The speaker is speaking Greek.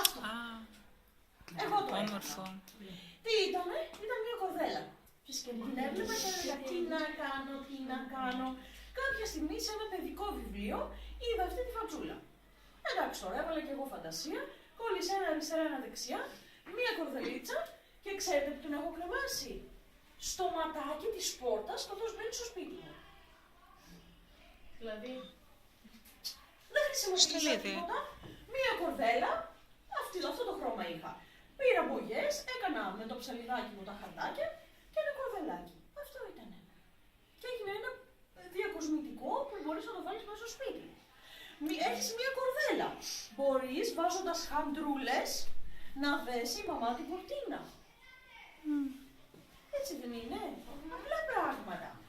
Αυτό. Εγώ το έκανα. Τι ήτανε, ήταν μια κορδέλα. Και την έβλεπα και έλεγα τι να κάνω. Κάποια στιγμή σε ένα παιδικό βιβλίο είδα αυτή τη φατσούλα. Εντάξει τώρα, έβαλα και εγώ φαντασία, κόλλησα ένα αριστερά, ένα δεξιά, μία κορδελίτσα και ξέρετε που την έχω κρεμάσει. Στο ματάκι της πόρτας καθώς μπαίνει στο σπίτι μου. Δηλαδή, δεν χρησιμοποίησα τίποτα, μία κορδέλα, αυτό το χρώμα είχα. Πήρα μπογιές, έκανα με το ψαλιδάκι μου τα χαρτάκια και ένα κορδελάκι. Αυτό ήταν. Και έγινε ένα διακοσμητικό που μπορείς να το βάλεις μέσα στο σπίτι. Έχεις μία κορδέλα. Μπορείς βάζοντας χαντρούλες να δέσει η μαμά την κουρτίνα. Έτσι δεν είναι?